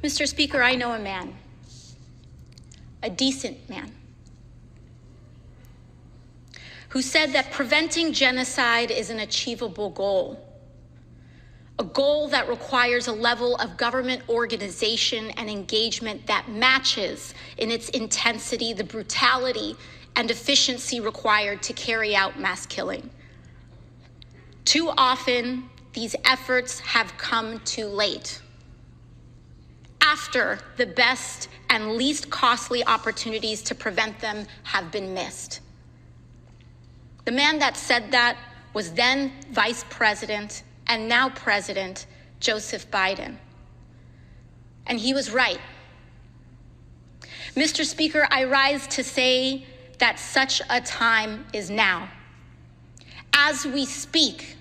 Mr. Speaker, I know a man, a decent man, who said that preventing genocide is an achievable goal, a goal that requires a level of government organization and engagement that matches in its intensity the brutality and efficiency required to carry out mass killing. Too often, these efforts have come too late, after the best and least costly opportunities to prevent them have been missed. The man that said that was then Vice President and now President Joseph Biden. And he was right. Mr. Speaker, I rise to say that such a time is now. As we speak,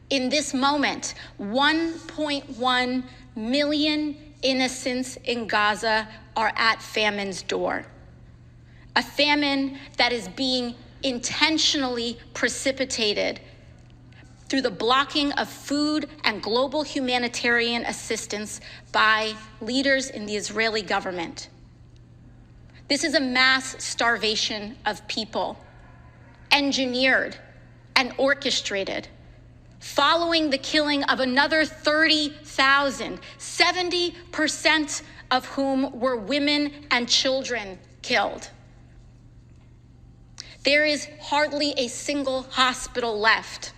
in this moment, 1.1 million innocents in Gaza are at famine's door. A famine that is being intentionally precipitated through the blocking of food and global humanitarian assistance by leaders in the Israeli government. This is a mass starvation of people, engineered and orchestrated, following the killing of another 30,000, 70% of whom were women and children killed. There is hardly a single hospital left.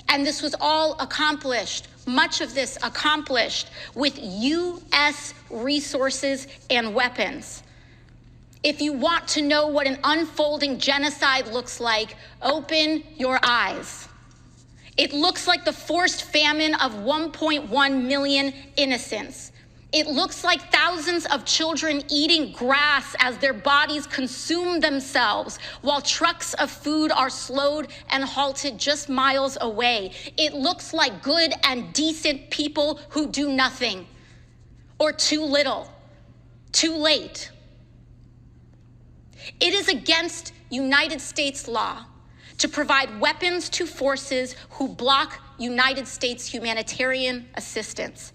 And this was all accomplished, much of this accomplished with U.S. resources and weapons. If you want to know what an unfolding genocide looks like, open your eyes. It looks like the forced famine of 1.1 million innocents. It looks like thousands of children eating grass as their bodies consume themselves while trucks of food are slowed and halted just miles away. It looks like good and decent people who do nothing, or too little, too late. It is against United States law to provide weapons to forces who block United States humanitarian assistance.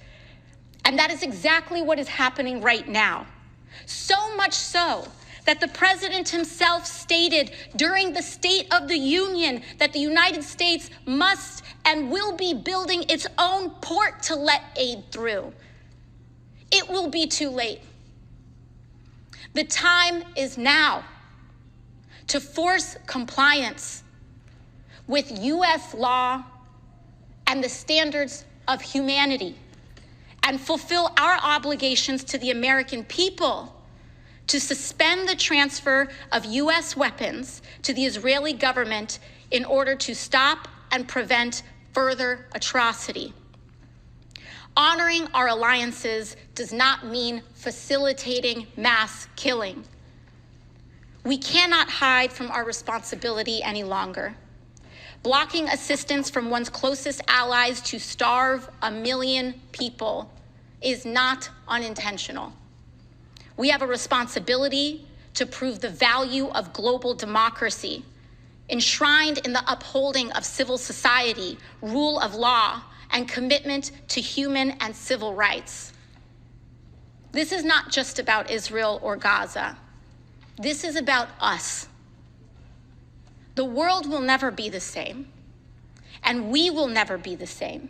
And that is exactly what is happening right now. So much so that the president himself stated during the State of the Union that the United States must and will be building its own port to let aid through. It will be too late. The time is now to force compliance with U.S. law and the standards of humanity, and fulfill our obligations to the American people to suspend the transfer of U.S. weapons to the Israeli government in order to stop and prevent further atrocity. Honoring our alliances does not mean facilitating mass killing. We cannot hide from our responsibility any longer. Blocking assistance from one's closest allies to starve 1 million people is not unintentional. We have a responsibility to prove the value of global democracy, enshrined in the upholding of civil society, rule of law, and commitment to human and civil rights. This is not just about Israel or Gaza. This is about us. The world will never be the same, and we will never be the same.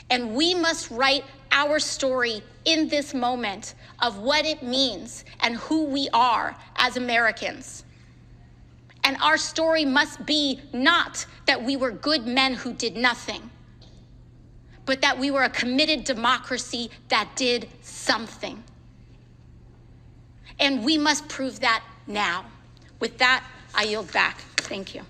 And we must write our story in this moment of what it means and who we are as Americans. And our story must be not that we were good men who did nothing, but that we were a committed democracy that did something. And we must prove that now. With that, I yield back. Thank you.